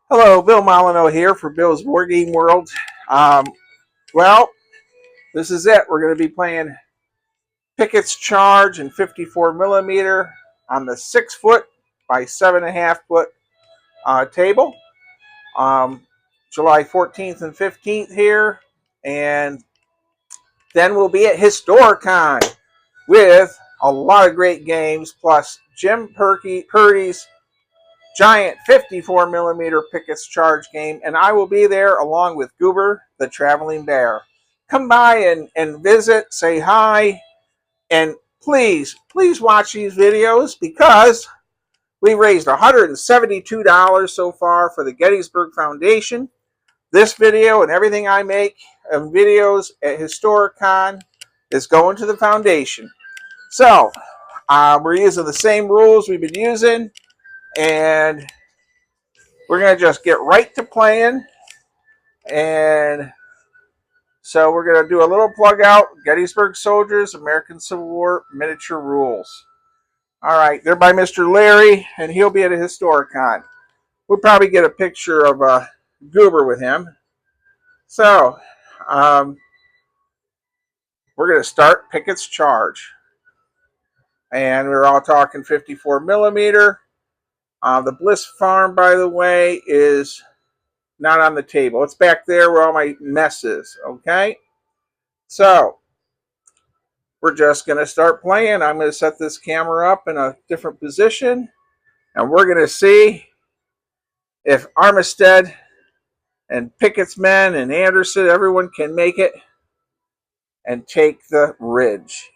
Hello, Bill Molyneux here for Bill's War Game World. Um, well, this is it. We're going to be playing Picketts Charge in 54 millimeter on the 6 foot by 7.5 foot table. Um, July 14th and 15th here, and then we'll be at Historicon with a lot of great games, plus Jim Purdy's giant 54 millimeter Picketts Charge game, and I will be there along with Goober, the traveling bear. Come by and visit, say hi, and please watch these videos because we raised $172 so far for the Gettysburg Foundation. This video and everything I make of videos at Historicon is going to the foundation. So, we're using the same rules we've been using, and we're going to just get right to playing. And so we're going to do a little plug out. Gettysburg Soldiers, American Civil War, Miniature Rules. All right, they're by Mr. Larry, and he'll be at a Historicon. We'll probably get a picture of Goober with him. So, we're going to start Picketts Charge. And we're all talking 54 millimeter. The Bliss Farm, by the way, is not on the table. It's back there where all my mess is, okay? So, we're just going to start playing. I'm going to set this camera up in a different position, and we're going to see if Armistead and Pickett's men and Anderson, everyone can make it and take the ridge.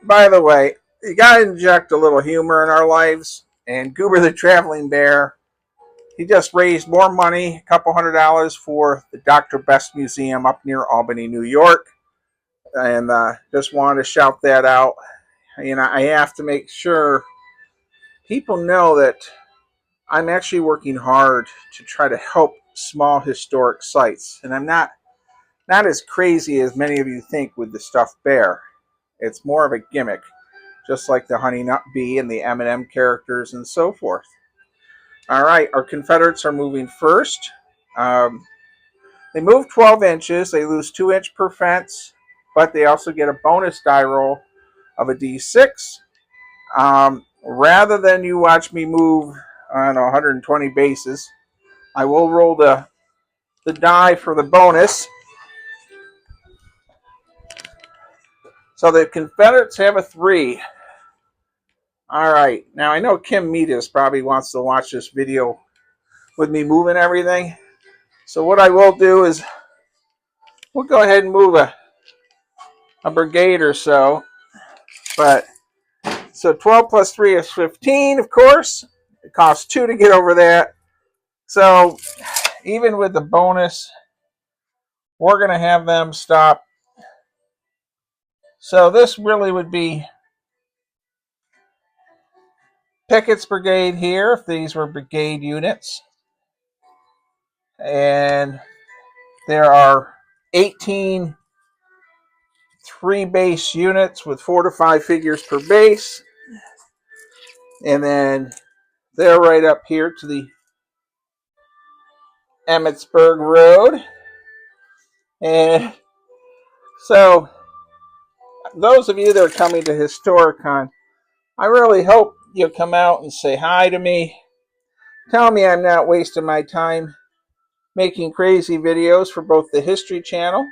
By the way, you got to inject a little humor in our lives, and Goober the Traveling Bear, he just raised more money, a couple $100 for the Dr. Best Museum up near Albany, New York, and just wanted to shout that out. You know, I have to make sure people know that I'm actually working hard to try to help small historic sites, and I'm not as crazy as many of you think with the stuffed bear. It's more of a gimmick, just like the Honey Nut Bee and the M&M characters and so forth. All right, our Confederates are moving first. They move 12 inches. They lose 2 inch per fence, but they also get a bonus die roll of a D6. Rather than you watch me move on 120 bases, I will roll the die for the bonus. So the Confederates have a 3. All right. Now, I know Kim Meadis probably wants to watch this video with me moving everything. So what I will do is we'll go ahead and move a brigade or so. But so 12 plus 3 is 15, of course. It costs 2 to get over that. So even with the bonus, we're going to have them stop. So this really would be Pickett's brigade here, if these were brigade units. And there are 18 3-base units with 4 to 5 figures per base. And then they're right up here to the Emmitsburg Road. And so those of you that are coming to Historicon, I really hope you'll come out and say hi to me. Tell me I'm not wasting my time making crazy videos for both the History Channel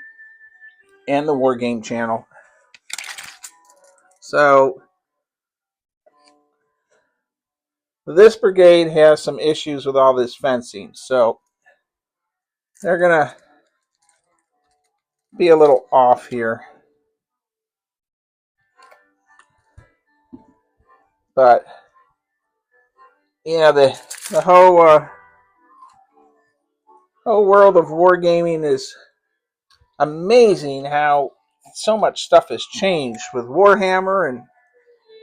and the War Game Channel. So this brigade has some issues with all this fencing, so they're going to be a little off here. But, yeah, the whole world of wargaming is amazing how so much stuff has changed with Warhammer and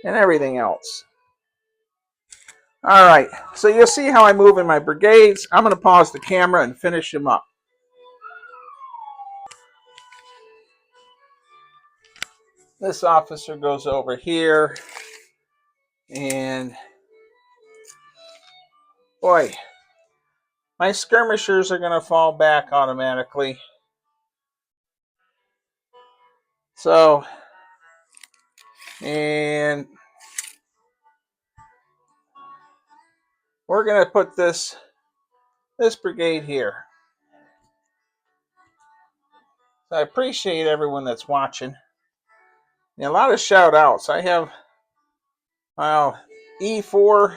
everything else. All right, so you'll see how I move in my brigades. I'm going to pause the camera and finish them up. This officer goes over here, and Boy, my skirmishers are going to fall back automatically. So, and we're going to put this brigade here. So I appreciate everyone that's watching. And a lot of shout outs. I have E4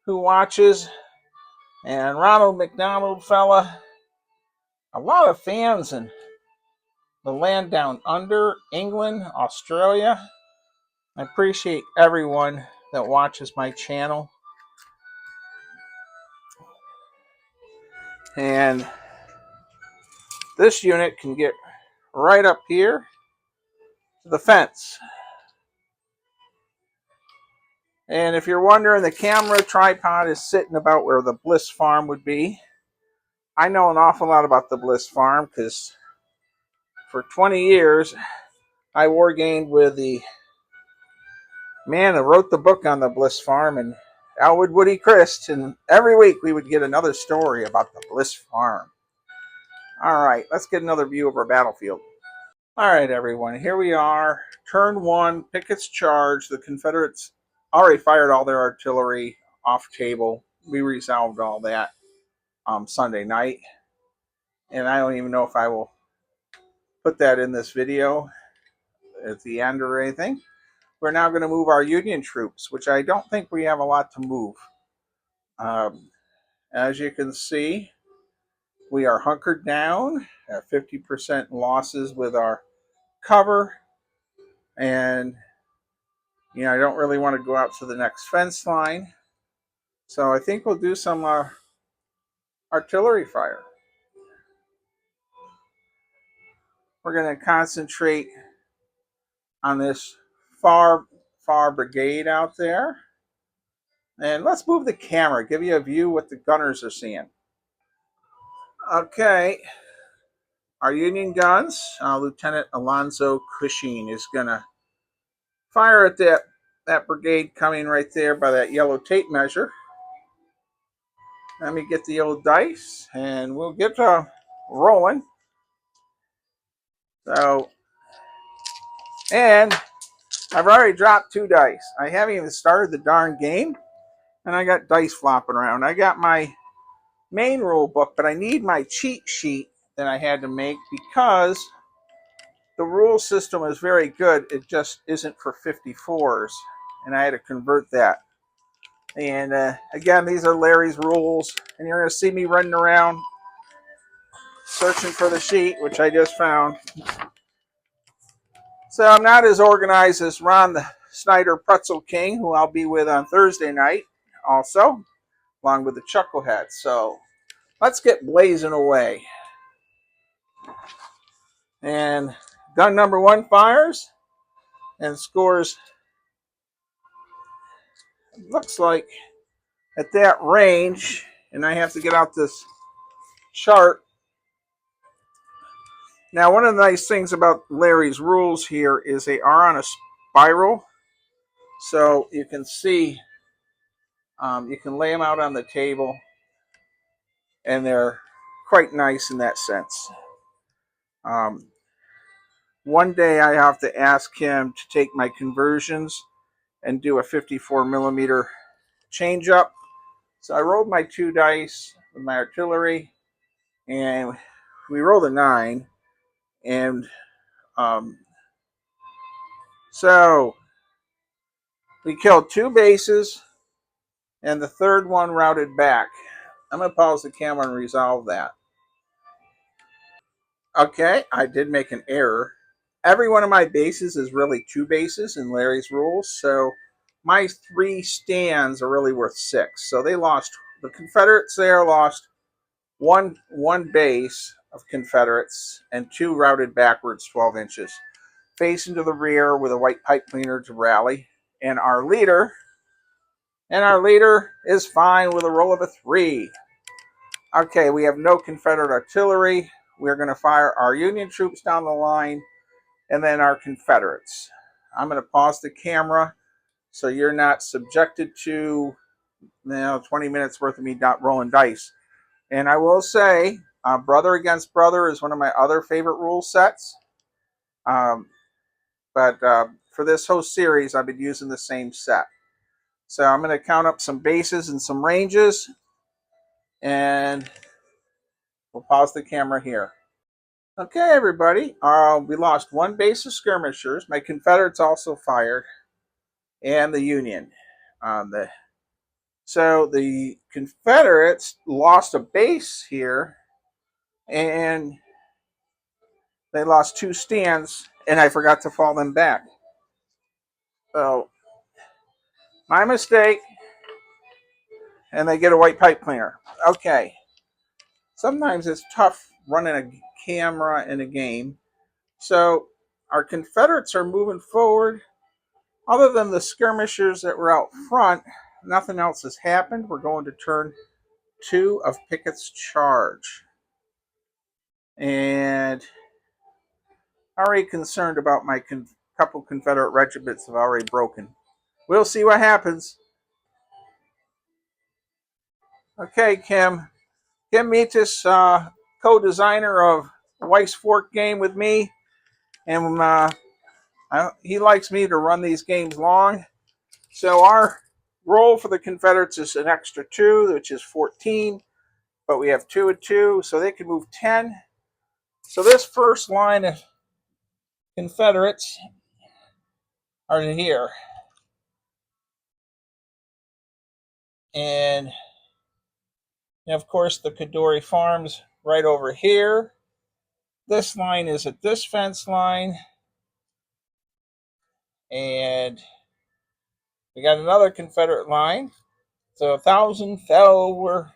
who watches, and Ronald McDonald fella. A lot of fans in the land down under, England, Australia. I appreciate everyone that watches my channel. And this unit can get right up here to the fence. And if you're wondering, the camera tripod is sitting about where the Bliss Farm would be. I know an awful lot about the Bliss Farm because for 20 years I wargamed with the man who wrote the book on the Bliss Farm, and Elwood Woody Christ, and every week we would get another story about the Bliss Farm. All right, let's get another view of our battlefield. All right, everyone, here we are. Turn 1, Picketts charge. The Confederates already fired all their artillery off table. We resolved all that Sunday night. And I don't even know if I will put that in this video at the end or anything. We're now going to move our Union troops, which I don't think we have a lot to move. As you can see, we are hunkered down at 50% losses with our cover. And, you know, I don't really want to go out to the next fence line. So I think we'll do some artillery fire. We're going to concentrate on this far brigade out there. And let's move the camera, give you a view what the gunners are seeing. Okay, our Union guns, Lieutenant Alonzo Cushing is going to fire at that brigade coming right there by that yellow tape measure. Let me get the old dice and we'll get rolling. So, and I've already dropped 2 dice. I haven't even started the darn game, and I got dice flopping around. I got my main rule book, but I need my cheat sheet that I had to make because the rule system is very good. It just isn't for 54s, and I had to convert that. And again, these are Larry's rules, and you're going to see me running around searching for the sheet, which I just found. So I'm not as organized as Ron the Snyder Pretzel King, who I'll be with on Thursday night also, along with the Chucklehead. So let's get blazing away. And gun number 1 fires and scores, looks like at that range, and I have to get out this chart. Now, one of the nice things about Larry's rules here is they are on a spiral, so you can see, you can lay them out on the table, and they're quite nice in that sense. One day I have to ask him to take my conversions and do a 54 millimeter change up. So I rolled my 2 dice with my artillery, and we rolled a 9. And so we killed 2 bases, and the 3rd one routed back. I'm going to pause the camera and resolve that. Okay, I did make an error. Every one of my bases is really 2 bases in Larry's rules, so my 3 stands are really worth 6. So they lost, the Confederates there lost one base of Confederates and 2 routed backwards 12 inches, facing to the rear with a white pipe cleaner to rally. And our leader is fine with a roll of a 3. Okay, we have no Confederate artillery. We're going to fire our Union troops down the line and then our Confederates. I'm going to pause the camera so you're not subjected to 20 minutes worth of me rolling dice. And I will say, brother against brother is one of my other favorite rule sets. Um, but for this whole series, I've been using the same set. So I'm going to count up some bases and some ranges, and we'll pause the camera here. Okay, everybody. We lost one base of skirmishers. My Confederates also fired, and the Union. So the Confederates lost a base here, and they lost 2 stands, and I forgot to fall them back. So my mistake, and they get a white pipe cleaner. Okay. Sometimes it's tough running a camera in a game. So our Confederates are moving forward. Other than the skirmishers that were out front, nothing else has happened. We're going to turn 2 of Pickett's charge. And already concerned about my couple Confederate regiments have already broken. We'll see what happens. Okay, Kim. Kim Metis, co-designer of Weiss Fork game with me. And he likes me to run these games long. So our roll for the Confederates is an extra 2, which is 14. But we have 2 and 2, so they can move 10. So this first line of Confederates are here. And of course, the Kadori Farms right over here. This line is at this fence line. And we got another Confederate line. So 1,000 fell where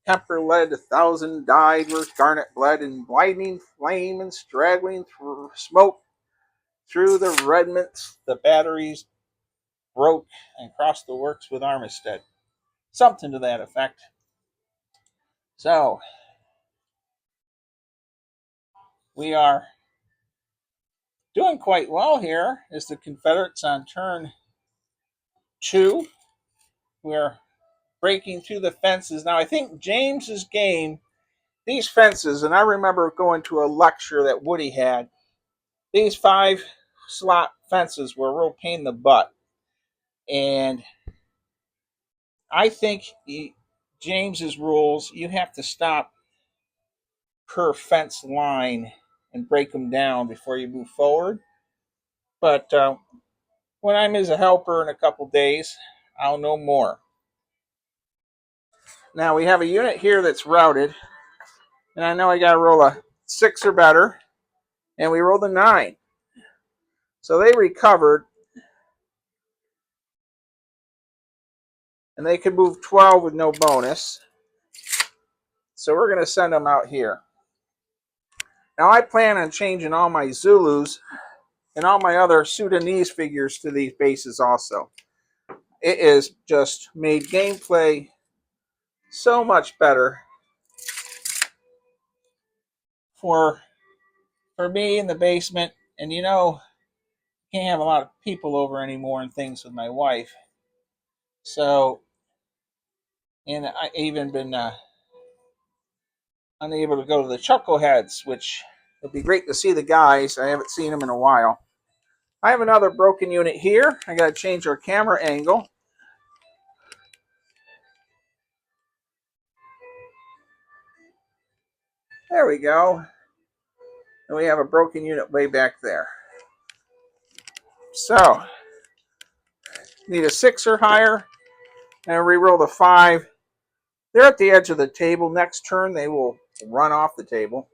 Kemper led, 1,000 died where Garnett bled, in blinding flame and straggling through smoke through the regiments. The batteries broke and crossed the works with Armistead. Something to that effect. So we are doing quite well here as the Confederates on turn 2. We're breaking through the fences. Now I think James's game, these fences, and I remember going to a lecture that Woody had, these 5 slot fences were a real pain in the butt. And I think James's rules, you have to stop per fence line and break them down before you move forward. But when I'm as a helper in a couple days, I'll know more. Now we have a unit here that's routed, and I know I got to roll a 6 or better, and we rolled a 9. So they recovered, and they could move 12 with no bonus. So we're going to send them out here. Now I plan on changing all my Zulus and all my other Sudanese figures to these bases also. It is just made gameplay so much better for me in the basement. And you know, can't have a lot of people over anymore and things with my wife. So, and I even been unable to go to the Chuckleheads, which would be great to see the guys. I haven't seen them in a while. I have another broken unit here. I got to change our camera angle. There we go. And we have a broken unit way back there. So, need a 6 or higher, and re-roll the 5. They're at the edge of the table. Next turn, they will run off the table.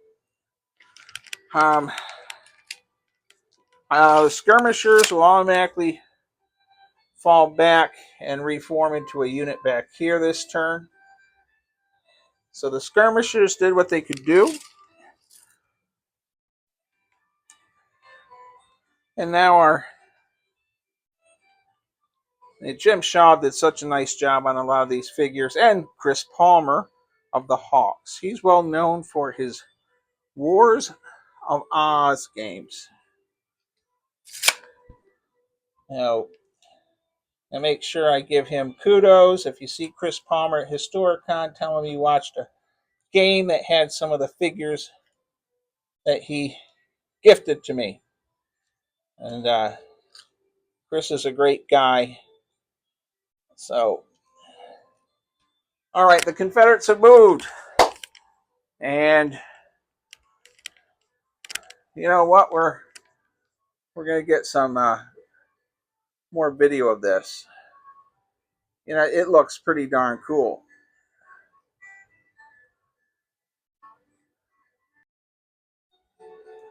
The skirmishers will automatically fall back and reform into a unit back here this turn. So the skirmishers did what they could do. And now Jim Shaw did such a nice job on a lot of these figures. And Chris Palmer of the Hawks. He's well known for his Wars of Oz games. Now and make sure I give him kudos. If you see Chris Palmer at Historicon, tell him you watched a game that had some of the figures that he gifted to me. And Chris is a great guy. So, all right, the Confederates have moved. And you know what? We're going to get some more video of this. You know, it looks pretty darn cool.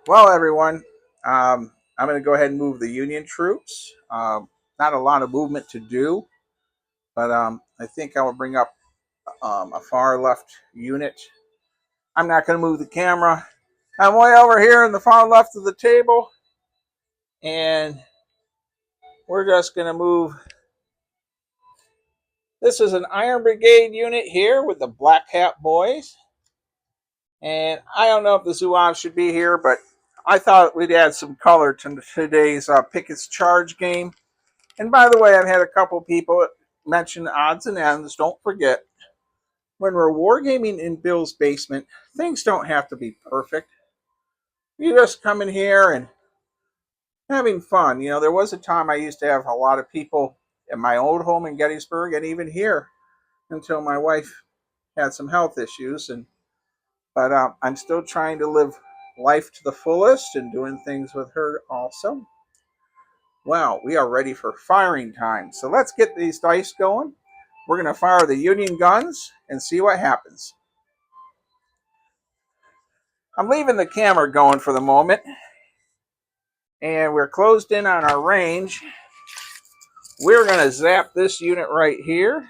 Well, everyone, I'm going to go ahead and move the Union troops. Not a lot of movement to do, but I think I will bring up a far left unit. I'm not going to move the camera. I'm way over here in the far left of the table, and we're just going to move. This is an Iron Brigade unit here with the Black Hat Boys. And I don't know if the Zouaves should be here, but I thought we'd add some color to today's Picketts Charge game. And by the way, I've had a couple people mention odds and ends. Don't forget, when we're wargaming in Bill's basement, things don't have to be perfect. You just come in here and having fun. You know, there was a time I used to have a lot of people at my old home in Gettysburg and even here until my wife had some health issues. But I'm still trying to live life to the fullest and doing things with her also. Well, we are ready for firing time. So let's get these dice going. We're going to fire the Union guns and see what happens. I'm leaving the camera going for the moment. And we're closed in on our range. We're going to zap this unit right here.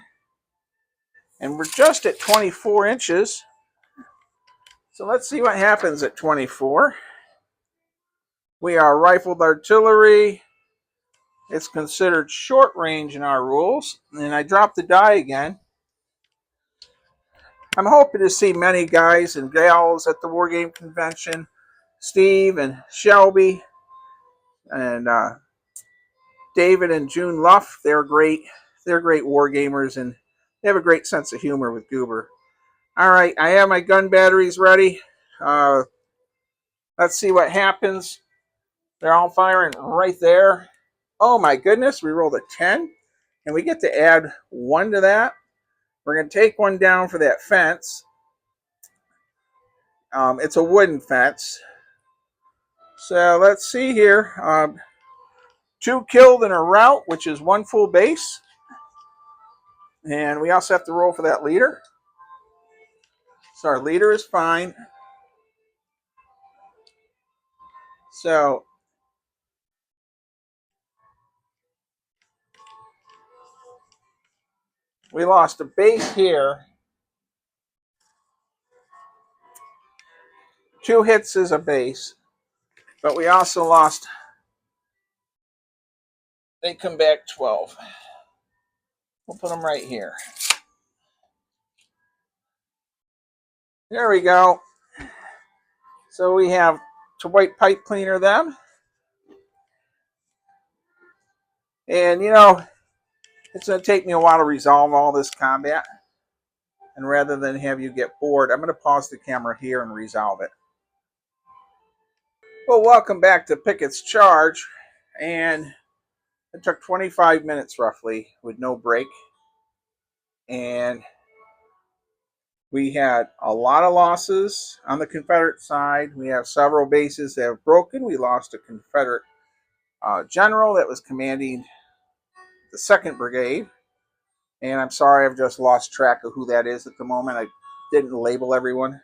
And we're just at 24 inches. So let's see what happens at 24. We are rifled artillery. It's considered short range in our rules. And I dropped the die again. I'm hoping to see many guys and gals at the Wargame Convention. Steve and Shelby and David and June Luff. They're great. They're great wargamers and they have a great sense of humor with Goober. All right, I have my gun batteries ready. Let's see what happens. They're all firing right there. Oh my goodness, we rolled a 10. And we get to add 1 to that. We're going to take 1 down for that fence. It's a wooden fence. So let's see here. 2 killed in a rout, which is 1 full base. And we also have to roll for that leader. So our leader is fine. So we lost a base here. 2 hits is a base. But we also lost. They come back 12. We'll put them right here. There we go. So we have to white pipe cleaner them. And you know, it's going to take me a while to resolve all this combat. And rather than have you get bored, I'm going to pause the camera here and resolve it. Well, welcome back to Picketts Charge. And it took 25 minutes roughly with no break. And we had a lot of losses on the Confederate side. We have several bases that have broken. We lost a Confederate general that was commanding the 2nd Brigade. And I'm sorry, I've just lost track of who that is at the moment. I didn't label everyone.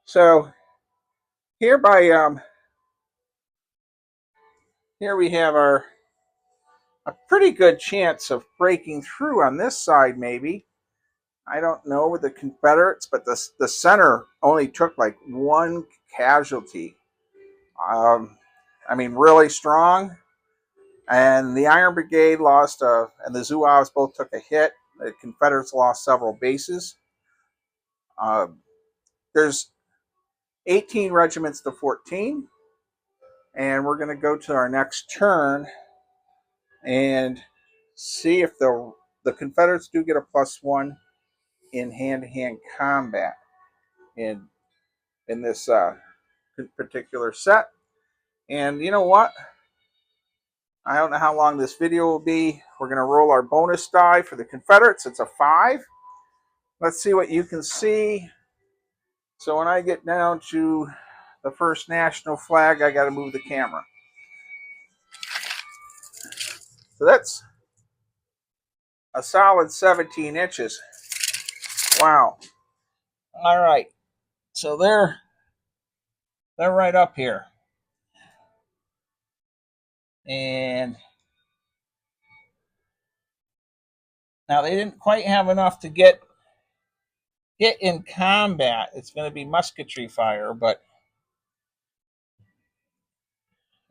So here here we have a pretty good chance of breaking through on this side, maybe. I don't know with the Confederates, but the center only took like 1 casualty. I mean, really strong. And the Iron Brigade lost, and the Zouaves both took a hit. The Confederates lost several bases. There's 18 regiments to 14. And we're going to go to our next turn and see if the Confederates do get a +1 in hand-to-hand combat in this particular set. And you know what? I don't know how long this video will be. We're going to roll our bonus die for the Confederates. It's a 5. Let's see what you can see. So when I get down to the first national flag, I got to move the camera. So that's a solid 17 inches. Wow. All right. So they're right up here. And now they didn't quite have enough to get in combat. It's going to be musketry fire, but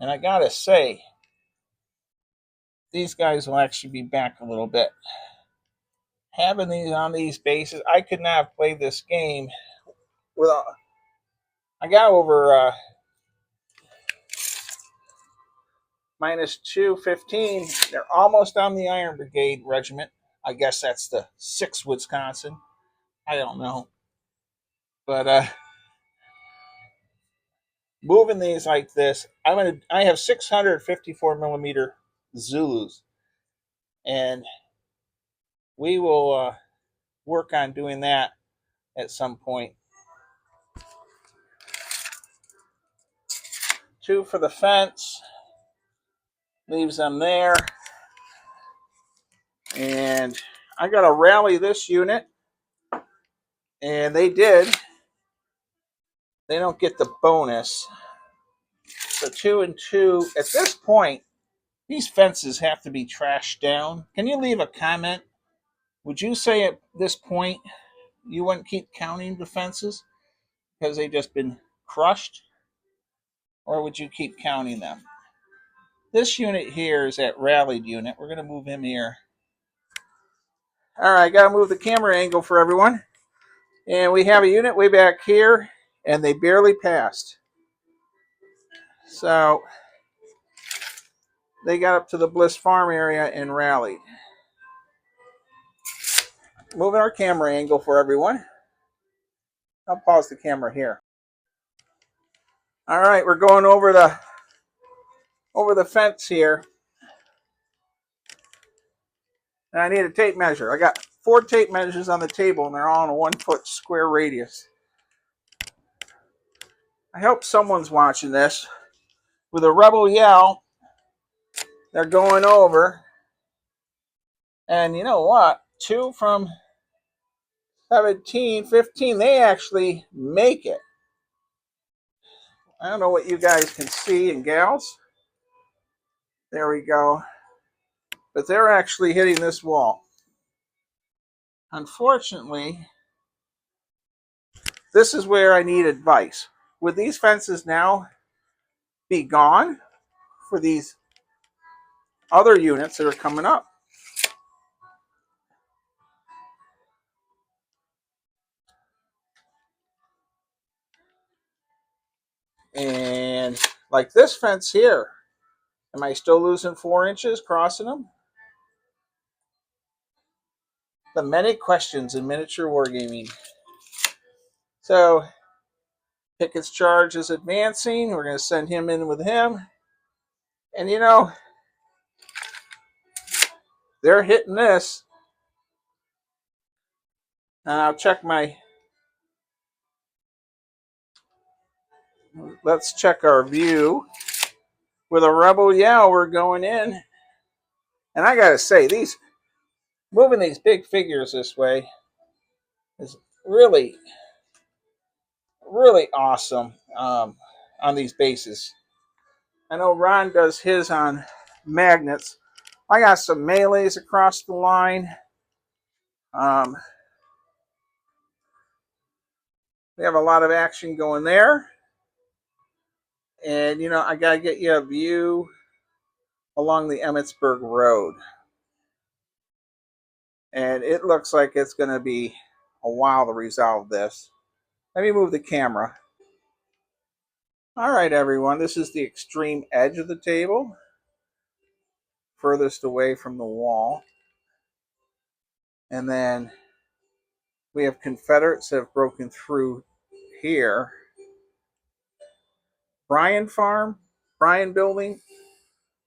and I got to say these guys will actually be back a little bit. Having these on these bases, I could not have played this game without. I got over -215. They're almost on the Iron Brigade Regiment. I guess that's the 6th Wisconsin. I don't know. But moving these like this, I have 654 millimeter Zulus, and we will work on doing that at some point. 2 for the fence, leaves them there. And I got to rally this unit, and they did. They don't get the bonus. So 2 and 2. At this point, these fences have to be trashed down. Can you leave a comment? Would you say at this point you wouldn't keep counting the fences because they've just been crushed? Or would you keep counting them? This unit here is that rallied unit. We're going to move him here. All right, got to move the camera angle for everyone. And we have a unit way back here, and they barely passed. So they got up to the Bliss Farm area and rallied. Moving our camera angle for everyone. I'll pause the camera here. All right, we're going over the fence here. And I need a tape measure. I got 4 tape measures on the table, and they're all in a 1-foot square radius. I hope someone's watching this. With a rebel yell, they're going over. And you know what? 2 from 17, 15, they actually make it. I don't know what you guys can see, and gals. There we go. But they're actually hitting this wall. Unfortunately, this is where I need advice. Would these fences now be gone for these other units that are coming up? And like this fence here, am I still losing 4 inches crossing them? The many questions in miniature wargaming. So Picketts' charge is advancing. We're going to send him in with him. And you know, they're hitting this. And I'll check let's check our view. With a rebel yell, we're going in. And I got to say, moving these big figures this way is really, really awesome on these bases. I know Ron does his on magnets. I got some melees across the line. We have a lot of action going there. And, you know, I got to get you a view along the Emmitsburg Road. And it looks like it's going to be a while to resolve this. Let me move the camera. All right, everyone, this is the extreme edge of the table, furthest away from the wall. And then we have Confederates that have broken through here. Bryan Farm, Bryan Building.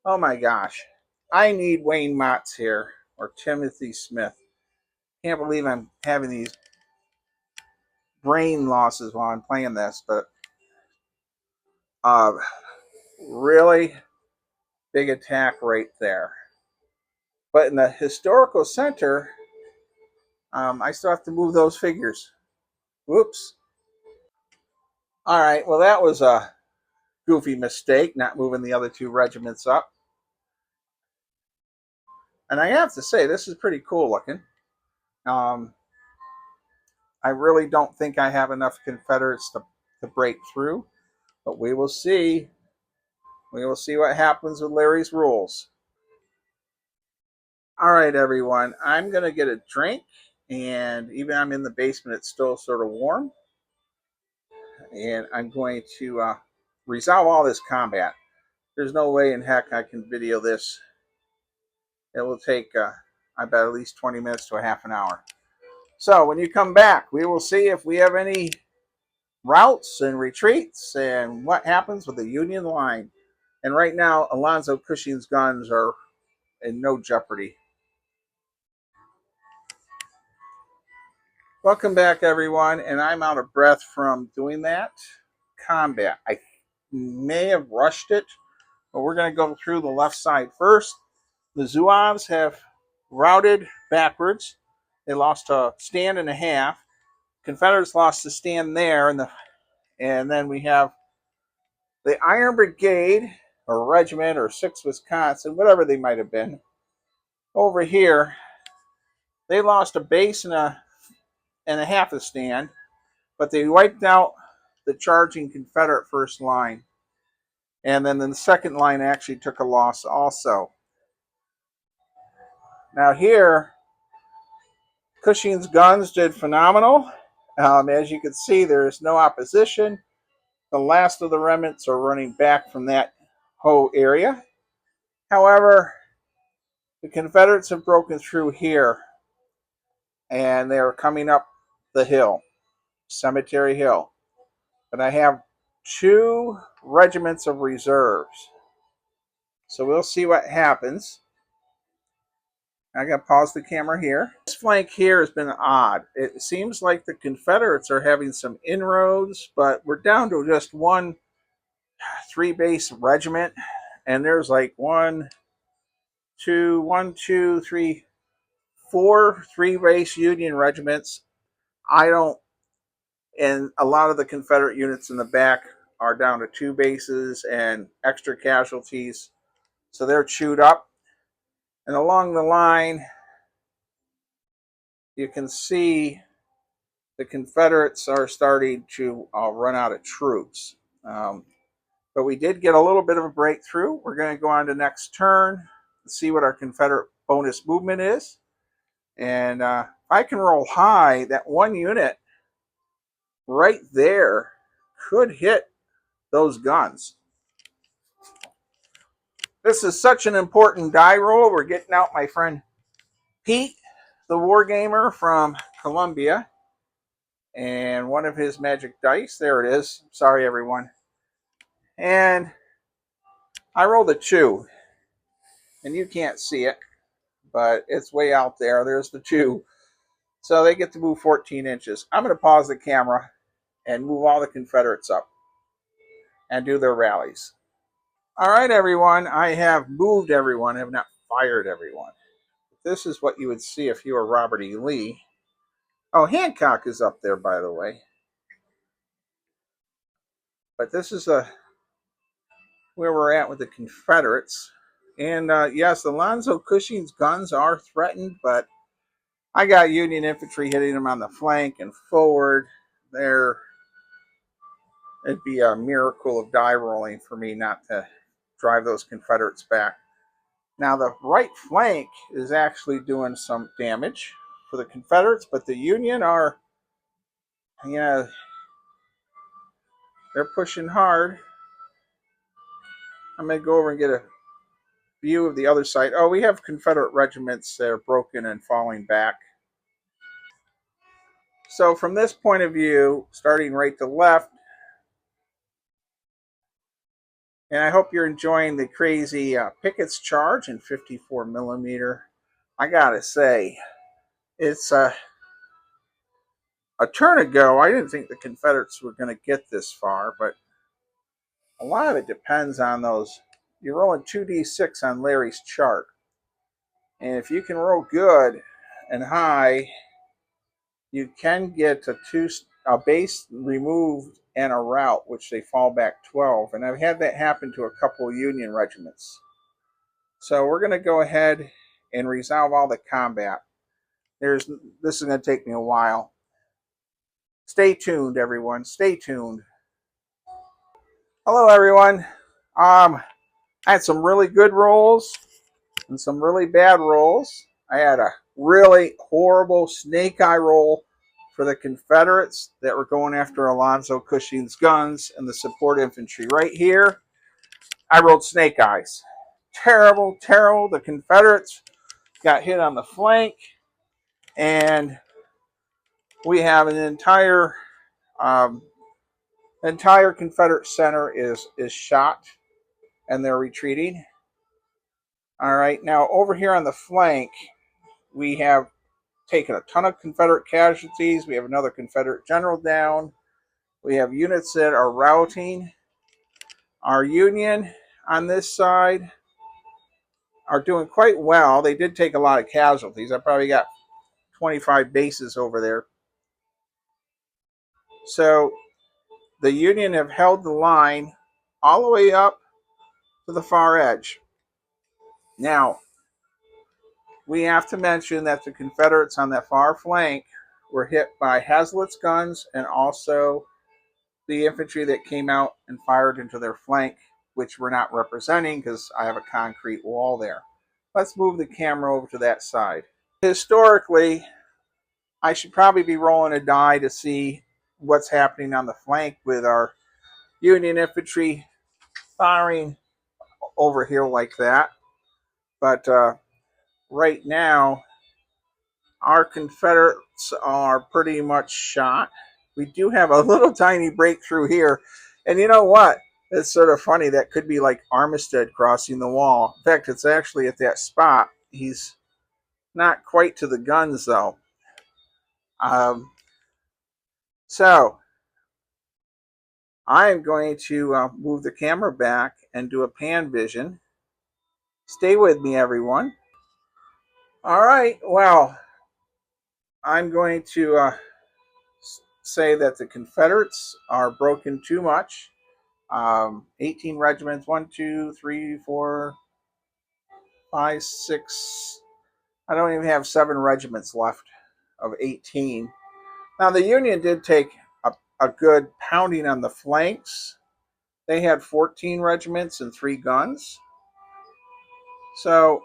Oh my gosh. I need Wayne Motts here, or Timothy Smith. Can't believe I'm having these brain losses while I'm playing this, but really big attack right there. But in the historical center, I still have to move those figures. Whoops. All right, well, that was a goofy mistake, not moving the other two regiments up. And I have to say, this is pretty cool looking. I really don't think I have enough Confederates to break through, but we will see. We will see what happens with Larry's rules. All right, everyone, I'm going to get a drink, and even I'm in the basement, it's still sort of warm. And I'm going to resolve all this combat. There's no way in heck I can video this. It will take, I bet, at least 20 minutes to a half an hour. So when you come back, we will see if we have any routes and retreats and what happens with the Union line. And right now, Alonzo Cushing's guns are in no jeopardy. Welcome back, everyone. And I'm out of breath from doing that combat. I may have rushed it, but we're going to go through the left side first. The Zouaves have routed backwards. They lost a stand and a half. Confederates lost a stand there, and then we have the Iron Brigade, or Regiment, or 6th Wisconsin, whatever they might have been. Over here, they lost a base and a half a stand, but they wiped out the charging Confederate first line. And then the second line actually took a loss also. Now here, Cushing's guns did phenomenal. As you can see, there is no opposition. The last of the remnants are running back from that whole area. However, the Confederates have broken through here, and they're coming up the hill, Cemetery Hill. But I have 2 regiments of reserves. So we'll see what happens. I got to pause the camera here. This flank here has been odd. It seems like the Confederates are having some inroads, but we're down to just 1 3-base regiment, and there's like 4 3-base Union regiments. And a lot of the Confederate units in the back are down to 2 bases and extra casualties, so they're chewed up. And along the line, you can see the Confederates are starting to run out of troops. But we did get a little bit of a breakthrough. We're going to go on to next turn and see what our Confederate bonus movement is. And if I can roll high, that 1 unit right there could hit those guns. This is such an important die roll. We're getting out my friend Pete, the Wargamer from Columbia, and one of his magic dice. There it is. Sorry, everyone. And I rolled a 2, and you can't see it, but it's way out there. There's the 2. So they get to move 14 inches. I'm going to pause the camera and move all the Confederates up and do their rallies. All right, everyone. I have moved everyone. I have not fired everyone. This is what you would see if you were Robert E. Lee. Oh, Hancock is up there, by the way. But this is where we're at with the Confederates. And yes, Alonzo Cushing's guns are threatened, but I got Union infantry hitting them on the flank and forward. It'd be a miracle of die rolling for me not to drive those Confederates back. Now the right flank is actually doing some damage for the Confederates, but the Union are, they're pushing hard. I'm going to go over and get a view of the other side. Oh, we have Confederate regiments that are broken and falling back. So from this point of view, starting right to left, and I hope you're enjoying the crazy Picketts charge in 54 millimeter. I gotta say, it's a turn ago. I didn't think the Confederates were going to get this far, but a lot of it depends on those. You're rolling 2d6 on Larry's chart, and if you can roll good and high, you can get a base removed and a route, which they fall back 12. And I've had that happen to a couple of Union regiments. So we're going to go ahead and resolve all the combat. This is going to take me a while. Stay tuned, everyone. Stay tuned. Hello, everyone. I had some really good rolls and some really bad rolls. I had a really horrible snake eye roll for the Confederates that were going after Alonzo Cushing's guns and the support infantry. Right here, I rolled snake eyes. Terrible, terrible. The Confederates got hit on the flank, and we have an entire Confederate center is shot, and they're retreating. All right, now over here on the flank, we have taken a ton of Confederate casualties. We have another Confederate general down. We have units that are routing. Our Union on this side are doing quite well. They did take a lot of casualties. I probably got 25 bases over there. So the Union have held the line all the way up to the far edge. Now, we have to mention that the Confederates on that far flank were hit by Hazlitt's guns and also the infantry that came out and fired into their flank, which we're not representing because I have a concrete wall there. Let's move the camera over to that side. Historically, I should probably be rolling a die to see what's happening on the flank with our Union infantry firing over here like that. But right now, our Confederates are pretty much shot. We do have a little tiny breakthrough here. And you know what? It's sort of funny. That could be like Armistead crossing the wall. In fact, it's actually at that spot. He's not quite to the guns, though. So I am going to move the camera back and do a pan vision. Stay with me, everyone. All right. Well, I'm going to say that the Confederates are broken too much. 18 regiments, 1, 2, 3, 4, 5, 6. I don't even have 7 regiments left of 18. Now, the Union did take a good pounding on the flanks. They had 14 regiments and 3 guns. So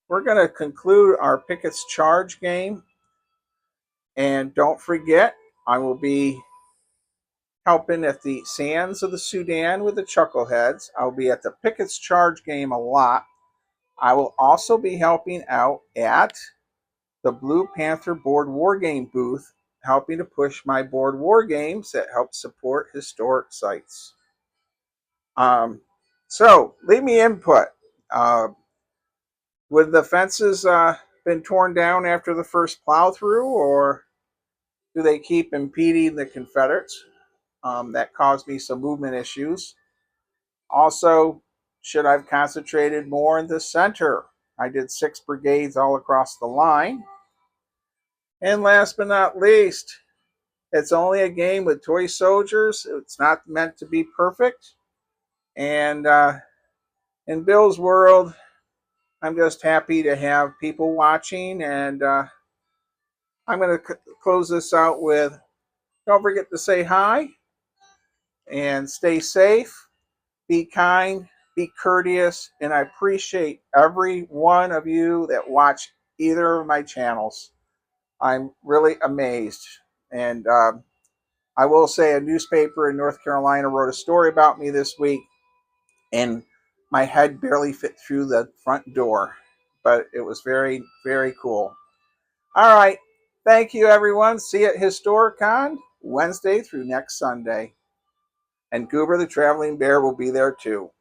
we're going to conclude our Picketts charge game. And don't forget, I will be helping at the Sands of the Sudan with the Chuckleheads. I'll be at the Picketts charge game a lot. I will also be helping out at the Blue Panther board war game booth, helping to push my board war games that help support historic sites. So leave me input. Would the fences been torn down after the first plow through, or do they keep impeding the Confederates? That caused me some movement issues. Also, should I have concentrated more in the center? I did 6 brigades all across the line. And last but not least, it's only a game with toy soldiers. It's not meant to be perfect. And in Bill's world, I'm just happy to have people watching. And I'm going to close this out with, don't forget to say hi and stay safe, be kind, be courteous, and I appreciate every one of you that watch either of my channels. I'm really amazed. And I will say a newspaper in North Carolina wrote a story about me this week. and my head barely fit through the front door, but it was very, very cool. All right. Thank you, everyone. See you at Historicon Wednesday through next Sunday. And Goober the Traveling Bear will be there too.